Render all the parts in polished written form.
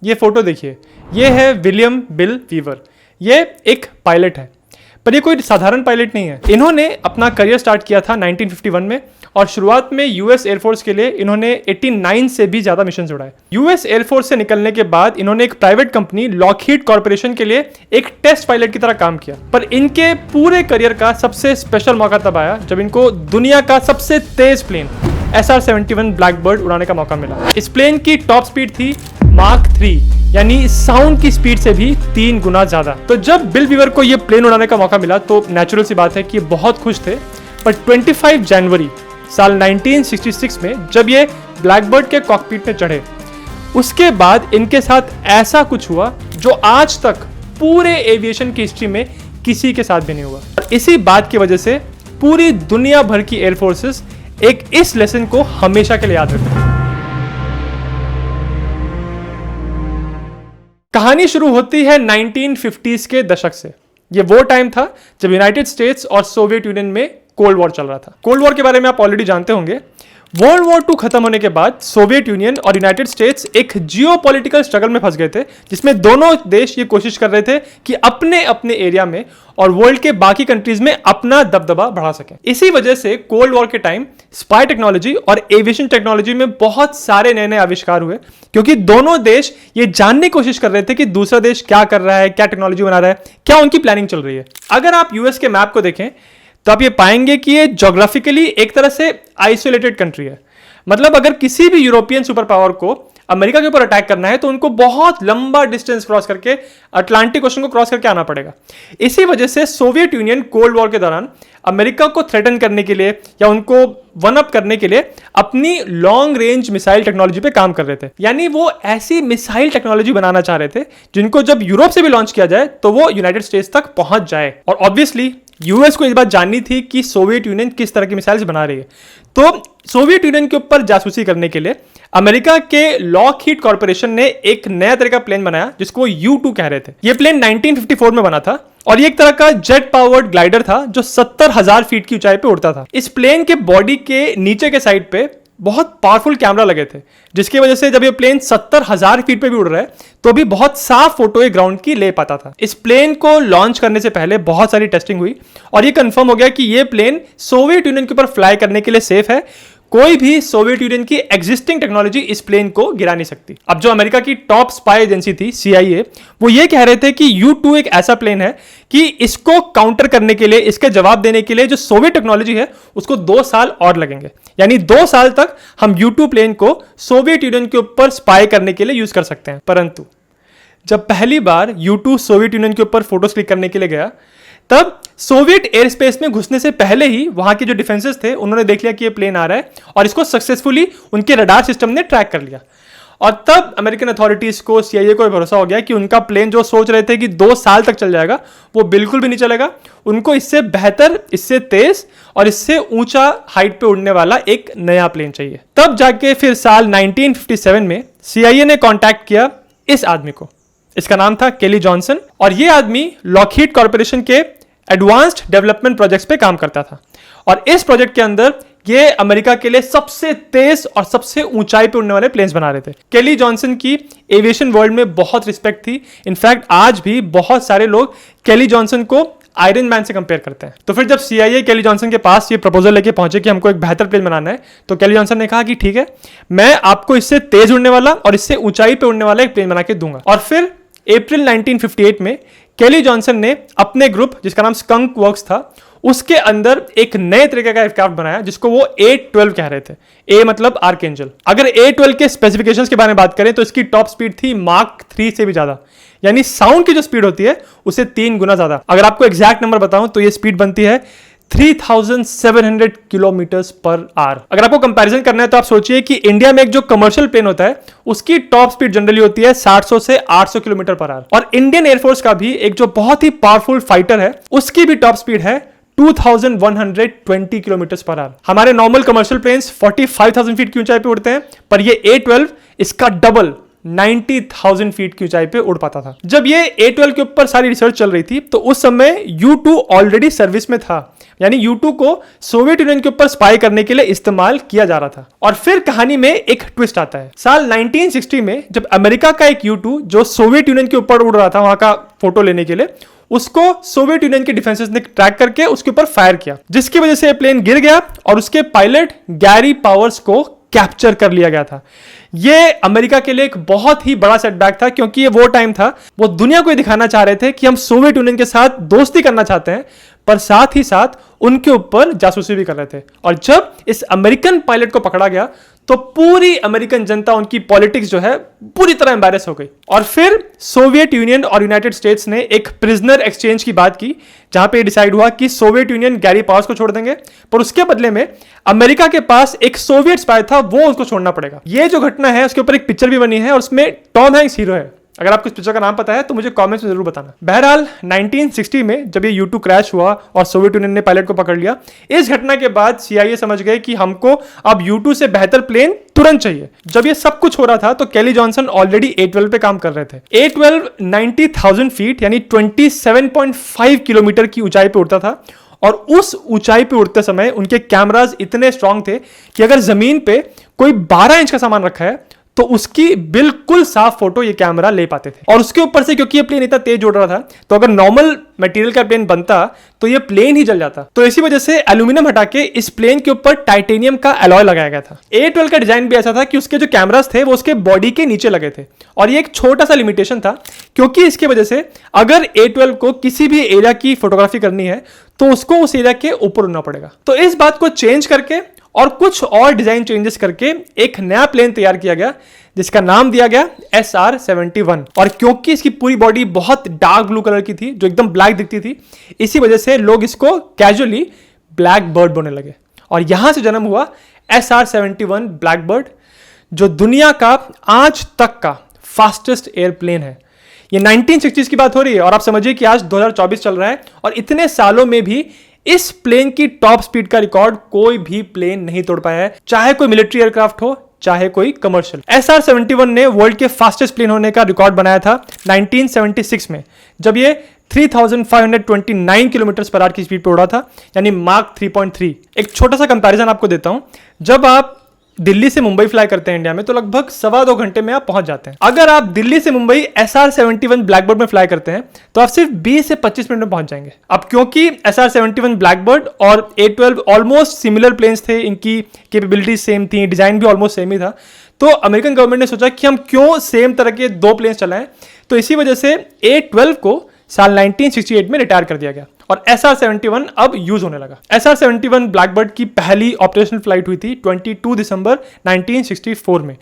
ये फोटो देखिए, ये है विलियम बिल वीवर। ये एक पायलट है, पर ये कोई साधारण पायलट नहीं है। इन्होंने अपना करियर स्टार्ट किया था 1951 में और शुरुआत में यूएस एयरफोर्स के लिए इन्होंने 89 से भी ज़्यादा मिशन उड़ाए। यूएस एयरफोर्स से निकलने के बाद इन्होंने एक प्राइवेट कंपनी लॉकहीड कॉर्पोरेशन के लिए एक टेस्ट पायलट की तरह काम किया। पर इनके पूरे करियर का सबसे स्पेशल मौका तब आया जब इनको दुनिया का सबसे तेज प्लेन SR-71 ब्लैकबर्ड उड़ाने का मौका मिला। इस प्लेन की टॉप स्पीड थी मार्क 3, यानी साउंड की स्पीड से भी 3 गुना ज्यादा। तो जब बिल वीवर को ये प्लेन उड़ाने का मौका मिला तो नेचुरल सी बात है कि ये बहुत खुश थे। पर 25 जनवरी साल 1966 में जब ये ब्लैकबर्ड के कॉकपिट में चढ़े, उसके बाद इनके साथ ऐसा कुछ हुआ जो आज तक पूरे एविएशन की हिस्ट्री में किसी के साथ भी नहीं हुआ। और इसी बात की वजह से पूरी दुनिया भर की एयरफोर्सेस एक इस लेसन को हमेशा के लिए याद रखते हैं। कहानी शुरू होती है 1950s के दशक से। ये वो टाइम था जब यूनाइटेड स्टेट्स और सोवियत यूनियन में कोल्ड वॉर चल रहा था। कोल्ड वॉर के बारे में आप ऑलरेडी जानते होंगे। वर्ल्ड वॉर 2 खत्म होने के बाद सोवियत यूनियन और यूनाइटेड स्टेट्स एक जियोपॉलिटिकल स्ट्रगल में फंस गए थे, जिसमें दोनों देश ये कोशिश कर रहे थे कि अपने अपने एरिया में और वर्ल्ड के बाकी कंट्रीज में अपना दबदबा बढ़ा सकें। इसी वजह से कोल्ड वॉर के टाइम स्पाई टेक्नोलॉजी और एविएशन टेक्नोलॉजी में बहुत सारे नए नए आविष्कार हुए, क्योंकि दोनों देश ये जानने की कोशिश कर रहे थे कि दूसरा देश क्या कर रहा है, क्या टेक्नोलॉजी बना रहा है, क्या उनकी प्लानिंग चल रही है। अगर आप यूएस के मैप को देखें तो आप ये पाएंगे कि ये ज्योग्राफिकली एक तरह से आइसोलेटेड कंट्री है। मतलब अगर किसी भी यूरोपियन सुपर पावर को अमेरिका के ऊपर अटैक करना है तो उनको बहुत लंबा डिस्टेंस क्रॉस करके अटलांटिक ओशन को क्रॉस करके आना पड़ेगा। इसी वजह से सोवियत यूनियन कोल्ड वॉर के दौरान अमेरिका को थ्रेटन करने के लिए या उनको वन अप करने के लिए अपनी लॉन्ग रेंज मिसाइल टेक्नोलॉजी पे काम कर रहे थे। यानी वो ऐसी मिसाइल टेक्नोलॉजी बनाना चाह रहे थे जिनको जब यूरोप से भी लॉन्च किया जाए तो वो यूनाइटेड स्टेट्स तक पहुंच जाए। और ऑब्वियसली यूएस को इस बात जाननी थी कि सोवियत यूनियन किस तरह की मिसाइल्स बना रही है। तो सोवियत यूनियन के ऊपर जासूसी करने के लिए अमेरिका के लॉकहीड कॉर्पोरेशन ने एक नया तरह का प्लेन बनाया जिसको U-2 कह रहे थे। यह प्लेन 1954 में बना था और ये एक तरह का जेट पावर्ड ग्लाइडर था जो 70,000 फीट की ऊंचाई पे उड़ता था। इस प्लेन के बॉडी के नीचे के साइड पे बहुत पावरफुल कैमरा लगे थे, जिसकी वजह से जब ये प्लेन 70,000 फीट पे भी उड़ रहा है तो भी बहुत साफ फोटो ये ग्राउंड की ले पाता था। इस प्लेन को लॉन्च करने से पहले बहुत सारी टेस्टिंग हुई और ये कंफर्म हो गया कि ये प्लेन सोवियत यूनियन के ऊपर फ्लाई करने के लिए सेफ है। कोई भी सोवियत यूनियन की एग्जिस्टिंग टेक्नोलॉजी इस प्लेन को गिरा नहीं सकती। अब जो अमेरिका की टॉप स्पाई एजेंसी थी CIA, वो ये कह रहे थे कि U-2 एक ऐसा प्लेन है कि इसको काउंटर करने के लिए, इसके जवाब देने के लिए जो सोवियत टेक्नोलॉजी है उसको 2 साल और लगेंगे। यानी 2 साल तक हम U-2 प्लेन को सोवियत यूनियन के ऊपर स्पाई करने के लिए यूज कर सकते हैं। परंतु जब पहली बार U-2 सोवियत यूनियन के ऊपर फोटोज क्लिक करने के लिए गया, तब सोवियत एयर स्पेस में घुसने से पहले ही वहां के जो डिफेंसेस थे उन्होंने देख लिया कि ये प्लेन आ रहा है और इसको सक्सेसफुली उनके रडार सिस्टम ने ट्रैक कर लिया। और तब अमेरिकन अथॉरिटीज को, CIA को भरोसा हो गया कि उनका प्लेन जो सोच रहे थे कि 2 साल तक चल जाएगा, वो बिल्कुल भी नहीं चलेगा। उनको इससे बेहतर, इससे तेज और इससे ऊंचा हाइट पे उड़ने वाला एक नया प्लेन चाहिए। तब जाके फिर साल 1957 में CIA ने कॉन्टैक्ट किया इस आदमी को। इसका नाम था केली जॉनसन और ये आदमी लॉकहीड कॉर्पोरेशन के एडवांस्ड डेवलपमेंट प्रोजेक्ट्स पे काम करता था। और इस प्रोजेक्ट के अंदर ये अमेरिका के लिए सबसे तेज और सबसे ऊंचाई पे उड़ने वाले प्लेन्स बना रहे थे। केली जॉनसन की एविएशन वर्ल्ड में बहुत रिस्पेक्ट थी। इनफैक्ट आज भी बहुत सारे लोग केली जॉनसन को आयरन मैन से कंपेयर करते हैं। तो फिर जब CIA केली जॉनसन के पास ये प्रपोजल लेके पहुंचे कि हमको एक बेहतर प्लेन बनाना है, तो केली जॉनसन ने कहा कि ठीक है, मैं आपको इससे तेज उड़ने वाला और इससे ऊंचाई पे उड़ने वाला एक प्लेन बना के दूंगा। और फिर अप्रैल 1958 में केली जॉनसन ने अपने ग्रुप, जिसका नाम स्कंक वर्क्स था, उसके अंदर एक नए तरीके का एयरक्राफ्ट बनाया जिसको वो A-12 कह रहे थे। A मतलब आर्कएंजल। अगर A-12 के स्पेसिफिकेशंस के बारे में बात करें तो इसकी टॉप स्पीड थी मार्क 3 से भी ज्यादा, यानी साउंड की जो स्पीड होती है उससे 3 गुना ज्यादा। अगर आपको एग्जैक्ट नंबर बताऊं तो ये स्पीड बनती है 3700 किलोमीटर्स पर आवर। अगर आपको कंपैरिजन करना है तो आप सोचिए कि इंडिया में एक जो कमर्शियल प्लेन होता है उसकी टॉप स्पीड जनरली होती है 700 से 800 किलोमीटर पर आवर। और इंडियन एयरफोर्स का भी एक जो बहुत ही पावरफुल फाइटर है उसकी भी टॉप स्पीड है 2120 किलोमीटर पर आवर। हमारे नॉर्मल कमर्शियल प्लेन्स 45,000 फीट की ऊंचाई पे उड़ते हैं, पर ये A-12 इसका डबल 90,000 फीट की ऊंचाई पे उड़ पाता था। जब ये A12 के ऊपर सारी रिसर्च चल रही थी तो उस समय U2 ऑलरेडी सर्विस में था, यानी U2 को सोवियत यूनियन के ऊपर स्पाई करने के लिए इस्तेमाल किया जा रहा था। और फिर कहानी में एक ट्विस्ट आता है। साल 1960 में जब अमेरिका का एक U2 जो सोवियत यूनियन के ऊपर उड़ रहा था वहां का फोटो लेने के लिए, उसको सोवियत यूनियन के डिफेंसेस ने ट्रैक करके उसके ऊपर फायर किया, जिसकी वजह से प्लेन गिर गया और उसके पायलट गैरी पावर्स को कैप्चर कर लिया गया था। ये अमेरिका के लिए एक बहुत ही बड़ा सेटबैक था, क्योंकि ये वो टाइम था, वो दुनिया को दिखाना चाह रहे थे कि हम सोवियत यूनियन के साथ दोस्ती करना चाहते हैं, पर साथ ही साथ उनके ऊपर जासूसी भी कर रहे थे। और जब इस अमेरिकन पायलट को पकड़ा गया तो पूरी अमेरिकन जनता, उनकी पॉलिटिक्स जो है पूरी तरह एम्बैरेस हो गई। और फिर सोवियत यूनियन और यूनाइटेड स्टेट्स ने एक प्रिजनर एक्सचेंज की बात की, जहां पे डिसाइड हुआ कि सोवियत यूनियन गैरी पावर्स को छोड़ देंगे, पर उसके बदले में अमेरिका के पास एक सोवियत स्पाई था, वो उसको छोड़ना पड़ेगा। ये जो घटना है उसके ऊपर एक पिक्चर भी बनी है और उसमें टॉम हैंक्स हीरो है। अगर आपको इस पिक्चर का नाम पता है तो मुझे कमेंट्स में जरूर बताना। बहरहाल 1960 में जब ये U2 क्रैश हुआ और सोवियत यूनियन ने पायलट को पकड़ लिया, इस घटना के बाद CIA समझ गए कि हमको अब U2 से बेहतर प्लेन तुरंत चाहिए। जब ये सब कुछ हो रहा था तो केली जॉनसन ऑलरेडी A12 पे काम कर रहे थे। A12 90,000 फीट यानी 27.5 किलोमीटर की ऊंचाई पे उड़ता था, और उस ऊंचाई पे उड़ते समय उनके कैमराज इतने स्ट्रांग थे कि अगर जमीन पे कोई 12 इंच का सामान रखा है तो उसकी बिल्कुल साफ फोटो ये कैमरा ले पाते थे। और उसके ऊपर से क्योंकि ये प्लेन इतना तेज उड़ रहा था, तो अगर नॉर्मल मटेरियल का प्लेन बनता तो ये प्लेन ही जल जाता। तो इसी वजह से एल्यूमिनियम हटा के इस प्लेन के ऊपर टाइटेनियम का अलॉय लगाया गया था। A12 का डिजाइन भी ऐसा था कि उसके जो कैमरास थे वो उसके बॉडी के नीचे लगे थे, और ये एक छोटा सा लिमिटेशन था, क्योंकि इसकी वजह से अगर A12 को किसी भी एरिया की फोटोग्राफी करनी है तो उसको उस एरिया के ऊपर उड़ना पड़ेगा। तो इस बात को चेंज करके और कुछ और डिजाइन चेंजेस करके एक नया प्लेन तैयार किया गया, जिसका नाम दिया गया SR-71। और क्योंकि इसकी पूरी बॉडी बहुत डार्क ब्लू कलर की थी, जो एकदम ब्लैक दिखती थी, इसी वजह से लोग इसको कैजुअली ब्लैक बर्ड बोलने लगे, और यहां से जन्म हुआ SR-71 ब्लैक बर्ड, जो दुनिया का आज तक का फास्टेस्ट एयरप्लेन है। ये 1960s की बात हो रही है और आप समझिए कि आज 2024 चल रहा है, और इतने सालों में भी इस प्लेन की टॉप स्पीड का रिकॉर्ड कोई भी प्लेन नहीं तोड़ पाया है, चाहे कोई मिलिट्री एयरक्राफ्ट हो चाहे कोई कमर्शियल। SR-71 ने वर्ल्ड के फास्टेस्ट प्लेन होने का रिकॉर्ड बनाया था 1976 में, जब ये 3529 किलोमीटर पर आवर की स्पीड पर उड़ा था, यानी मार्क 3.3। एक छोटा सा कंपैरिजन आपको देता हूं। जब आप दिल्ली से मुंबई फ्लाई करते हैं इंडिया में, तो लगभग 2.25 घंटे में आप पहुंच जाते हैं। अगर आप दिल्ली से मुंबई SR-71 ब्लैकबर्ड में फ्लाई करते हैं तो आप सिर्फ 20 से 25 मिनट में पहुंच जाएंगे। अब क्योंकि SR-71 ब्लैकबर्ड और A12 ऑलमोस्ट सिमिलर प्लेन्स थे, इनकी कैपेबिलिटी सेम थी, डिजाइन भी ऑलमोस्ट सेम ही था, तो अमेरिकन गवर्नमेंट ने सोचा कि हम क्यों सेम तरह के दो प्लेन्स चलाएं। तो इसी वजह से A12 को साल 1968 में रिटायर कर दिया गया और SR-71 अब यूज होने लगा। SR-71 ब्लैकबर्ड की पहली ऑपरेशनल फ्लाइट हुई थी 22 दिसंबर 1964 में।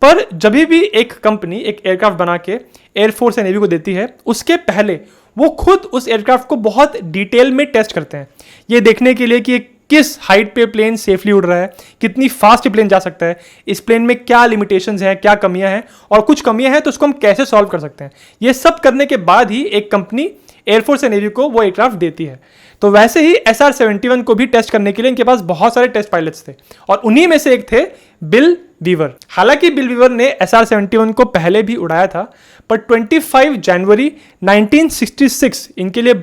पर जब भी एक कंपनी एक एयरक्राफ्ट बना के एयरफोर्स या नेवी को देती है, उसके पहले वो खुद उस एयरक्राफ्ट को बहुत डिटेल में टेस्ट करते हैं, ये देखने के लिए कि किस हाइट पे प्लेन सेफली उड़ रहा है, कितनी फास्ट प्लेन जा सकता है, इस प्लेन में क्या लिमिटेशंस हैं, क्या कमियां हैं, और कुछ कमियां हैं तो उसको हम कैसे सॉल्व कर सकते हैं। ये सब करने के बाद ही एक कंपनी एयरफोर्स या नेवी को वो एयरक्राफ्ट देती है। तो वैसे ही SR-71 को भी टेस्ट करने के लिए इनके पास बहुत सारे टेस्ट पायलट्स थे, और उन्हीं में से एक थे बिल वीवर। हालांकि बिल वीवर ने SR-71 को पहले भी उड़ाया था, पर 25 जनवरी 1966 इनके लिए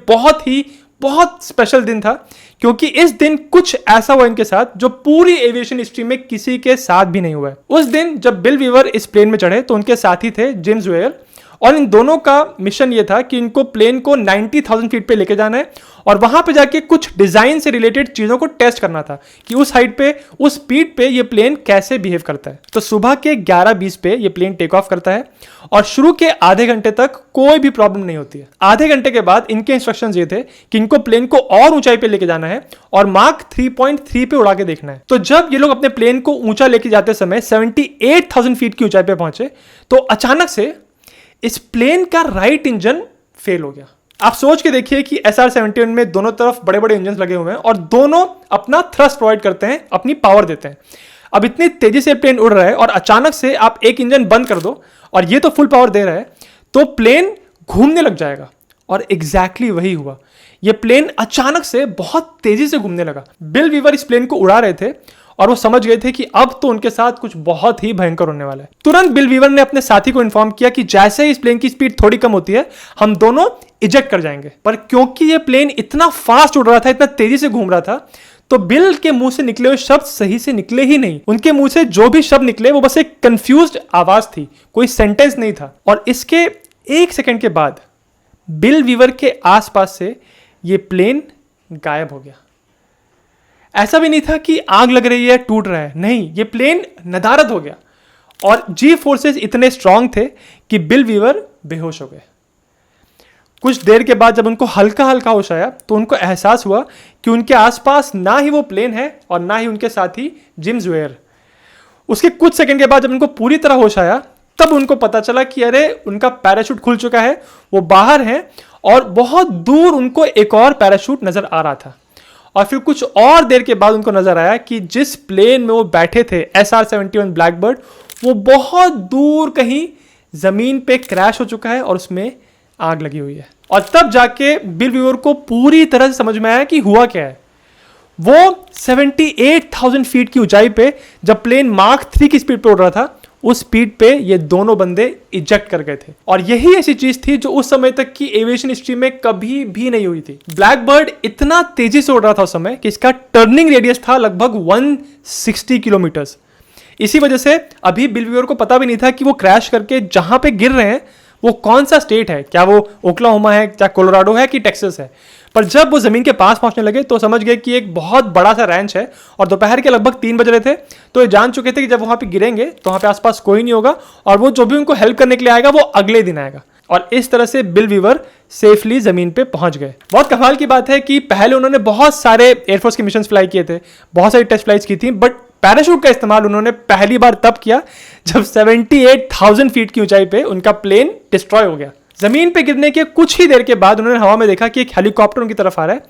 बहुत स्पेशल दिन था, क्योंकि इस दिन कुछ ऐसा हुआ इनके साथ जो पूरी एविएशन हिस्ट्री में किसी के साथ भी नहीं हुआ है। उस दिन जब बिल वीवर इस प्लेन में चढ़े तो उनके साथी थे जेम्स वेयर, और इन दोनों का मिशन ये था कि इनको प्लेन को 90,000 फीट पे लेके जाना है और वहां पे जाके कुछ डिजाइन से रिलेटेड चीजों को टेस्ट करना था कि उस हाइट पे, उस स्पीड पे ये प्लेन कैसे बिहेव करता है। तो सुबह के 11:20 पे ये प्लेन टेक ऑफ करता है और शुरू के आधे घंटे तक कोई भी प्रॉब्लम नहीं होती है। आधे घंटे के बाद इनके इंस्ट्रक्शंस ये थे कि इनको प्लेन को और ऊंचाई पे लेके जाना है और मार्क 3.3 पे उड़ा के देखना है। तो जब ये लोग अपने प्लेन को ऊंचा लेके जाते समय 78,000 फीट की ऊंचाई पे पहुंचे तो अचानक से इस प्लेन का राइट इंजन फेल हो गया। आप सोच के देखिए कि SR-71 में दोनों तरफ बड़े बड़े इंजन लगे हुए हैं और दोनों अपना थ्रस्ट प्रोवाइड करते हैं, अपनी पावर देते हैं। अब इतनी तेजी से प्लेन उड़ रहा है और अचानक से आप एक इंजन बंद कर दो और ये तो फुल पावर दे रहा है, तो प्लेन घूमने लग जाएगा। और एग्जैक्टली वही हुआ, ये प्लेन अचानक से बहुत तेजी से घूमने लगा। बिल वीवर इस प्लेन को उड़ा रहे थे और वो समझ गए थे कि अब तो उनके साथ कुछ बहुत ही भयंकर होने वाला है। तुरंत बिल वीवर ने अपने साथी को इन्फॉर्म किया कि जैसे ही इस प्लेन की स्पीड थोड़ी कम होती है हम दोनों इजेक्ट कर जाएंगे। पर क्योंकि ये प्लेन इतना फास्ट उड़ रहा था, इतना तेजी से घूम रहा था, तो बिल के मुंह से निकले हुए शब्द सही से निकले ही नहीं। उनके मुंह से जो भी शब्द निकले वो बस एक कंफ्यूज्ड आवाज थी, कोई सेंटेंस नहीं था। और इसके 1 सेकंड के बाद बिल वीवर के आसपास से ये प्लेन गायब हो गया। ऐसा भी नहीं था कि आग लग रही है, टूट रहा है, नहीं, ये प्लेन नदारद हो गया। और जी फोर्सेस इतने स्ट्रांग थे कि बिल वीवर बेहोश हो गए। कुछ देर के बाद जब उनको हल्का हल्का होश आया तो उनको एहसास हुआ कि उनके आसपास ना ही वो प्लेन है और ना ही उनके साथी जिम ज़ुएर। उसके कुछ सेकंड के बाद जब उनको पूरी तरह होश आया तब उनको पता चला कि अरे उनका पैराशूट खुल चुका है, वो बाहर है और बहुत दूर उनको एक और पैराशूट नजर आ रहा था। और फिर कुछ और देर के बाद उनको नजर आया कि जिस प्लेन में वो बैठे थे SR-71 ब्लैकबर्ड, वो बहुत दूर कहीं जमीन पे क्रैश हो चुका है और उसमें आग लगी हुई है। और तब जाके बिल वीवर को पूरी तरह से समझ में आया कि हुआ क्या है। वो 78,000 फीट की ऊंचाई पे जब प्लेन मार्क 3 की स्पीड पे उड़ रहा था, उस स्पीड पे ये दोनों बंदे इजेक्ट कर गए थे। और यही ऐसी चीज थी जो उस समय तक की एविएशन हिस्ट्री में कभी भी नहीं हुई थी। ब्लैकबर्ड इतना तेजी से उड़ रहा था उस समय कि इसका टर्निंग रेडियस था लगभग 160 किलोमीटर्स। इसी वजह से अभी बिल वीवर को पता भी नहीं था कि वो क्रैश करके जहां पे गिर रहे हैं वो कौन सा स्टेट है, क्या वो ओक्लाहोमा है, क्या कोलोराडो है कि टेक्सास है। पर जब वो जमीन के पास पहुंचने लगे तो समझ गए कि एक बहुत बड़ा सा रैंच है और दोपहर के लगभग 3 बज रहे थे। तो ये जान चुके थे कि जब वहां पे गिरेंगे तो वहां पे आसपास कोई नहीं होगा और वो जो भी उनको हेल्प करने के लिए आएगा वो अगले दिन आएगा। और इस तरह से बिल वीवर सेफली जमीन पे पहुंच गए। बहुत कमाल की बात है कि पहले उन्होंने बहुत सारे एयरफोर्स के मिशन फ्लाई किए थे, बहुत सारी टेस्ट फ्लाइट्स की थी, बट पैराशूट का इस्तेमाल उन्होंने पहली बार तब किया जब 78,000 फीट की ऊंचाई पे उनका प्लेन डिस्ट्रॉय हो गया। जमीन पे गिरने के कुछ ही देर के बाद उन्होंने हवा में देखा कि एक हेलीकॉप्टर उनकी तरफ आ रहा है।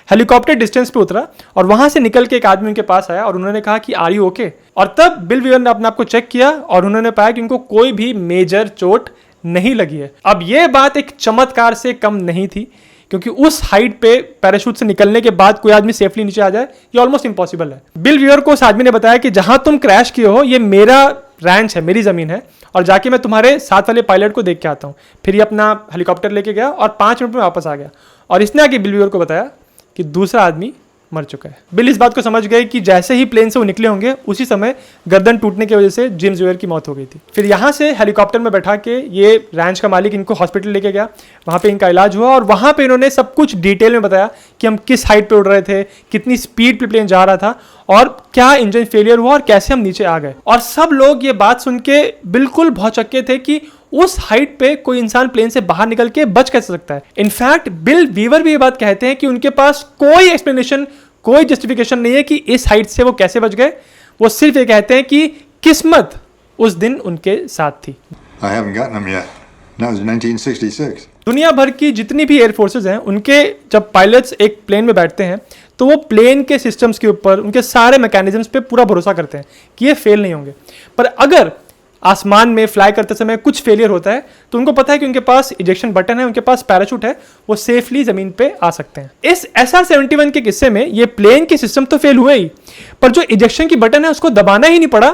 हेलीकॉप्टर डिस्टेंस पे उतरा और वहां से निकल के एक आदमी उनके पास आया और उन्होंने कहा कि आर यू ओके। और तब बिल वीवर ने अपने आप को चेक किया और उन्होंने पाया कि उनको कोई भी मेजर चोट नहीं लगी है। अब यह बात एक चमत्कार से कम नहीं थी, क्योंकि उस हाइट पे पैराशूट से निकलने के बाद कोई आदमी सेफली नीचे आ जाए ये ऑलमोस्ट इंपॉसिबल है। बिल वीवर को उस आदमी ने बताया कि जहां तुम क्रैश किए हो ये मेरा रैंच है, मेरी जमीन है, और जाके मैं तुम्हारे साथ वाले पायलट को देख के आता हूँ। फिर ये अपना हेलीकॉप्टर लेके गया और 5 मिनट में वापस आ गया और इसने आके बिल वीवर को बताया कि दूसरा आदमी मर चुका है। बिल इस बात को समझ गए कि जैसे ही प्लेन से वो निकले होंगे उसी समय गर्दन टूटने की वजह से जिम ज़ुएर की मौत हो गई थी। फिर यहाँ से हेलीकॉप्टर में बैठा के ये रैंच का मालिक इनको हॉस्पिटल लेके गया, वहाँ पे इनका इलाज हुआ और वहाँ पे इन्होंने सब कुछ डिटेल में बताया कि हम किस हाइट पे उड़ रहे थे, कितनी स्पीड पे प्लेन जा रहा था और क्या इंजन फेलियर हुआ और कैसे हम नीचे आ गए। और सब लोग ये बात सुन के बिल्कुल भौचक्के थे कि उस हाइट पे कोई इंसान प्लेन से बाहर निकल के बच कैसे सकता है। इनफैक्ट बिल वीवर भी ये बात कहते हैं कि उनके पास कोई एक्सप्लेनेशन, कोई जस्टिफिकेशन नहीं है कि इस हाइट से वो कैसे बच गए। वो सिर्फ ये कहते हैं कि किस्मत उस दिन उनके साथ थी। I haven't gotten them yet. That was 1966. दुनिया भर की जितनी भी एयर फोर्सेज हैं उनके जब पायलट्स एक प्लेन में बैठते हैं तो वो प्लेन के सिस्टम्स के ऊपर, उनके सारे मैकेनिज्म्स पे पूरा भरोसा करते हैं कि ये फेल नहीं होंगे। पर अगर आसमान में फ्लाई करते समय कुछ फेलियर होता है तो उनको पता है कि उनके पास इजेक्शन बटन है, उनके पास पैराशूट है, वो सेफली जमीन पे आ सकते हैं। इस SR-71 के किस्से में ये प्लेन के सिस्टम तो फेल हुए ही, पर जो इजेक्शन की बटन है उसको दबाना ही नहीं पड़ा,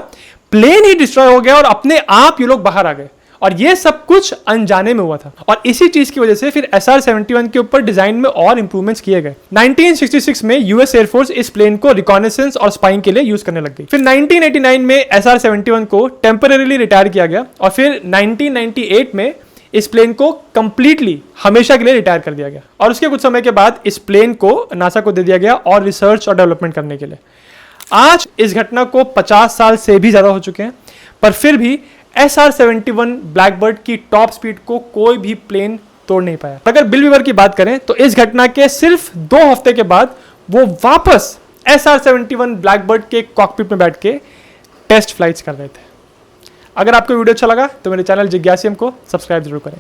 प्लेन ही डिस्ट्रॉय हो गया और अपने आप ये लोग बाहर आ गए। और ये सब कुछ अनजाने में हुआ था और इसी चीज की वजह से फिर SR-71 के ऊपर डिजाइन में और इंप्रूवमेंट्स किए गए। 1966 में यूएस एयरफोर्स इस प्लेन को रिकॉनेसेंस और स्पाइंग के लिए यूज करने लग गई। फिर 1989 में SR-71 को टेम्परेरीली रिटायर किया गया और फिर 1998 में इस प्लेन को कंप्लीटली हमेशा के लिए रिटायर कर दिया गया। और उसके कुछ समय के बाद इस प्लेन को नासा को दे दिया गया और रिसर्च और डेवलपमेंट करने के लिए। आज इस घटना को 50 साल से भी ज्यादा हो चुके हैं, पर फिर भी SR-71 ब्लैकबर्ड की टॉप स्पीड को कोई भी प्लेन तोड़ नहीं पाया। अगर बिल वीवर की बात करें तो इस घटना के सिर्फ 2 हफ्ते के बाद वो वापस SR-71 ब्लैकबर्ड के कॉकपिट में बैठ के टेस्ट फ्लाइट्स कर रहे थे। अगर आपको वीडियो अच्छा लगा तो मेरे चैनल जिज्ञासियम को सब्सक्राइब जरूर करें।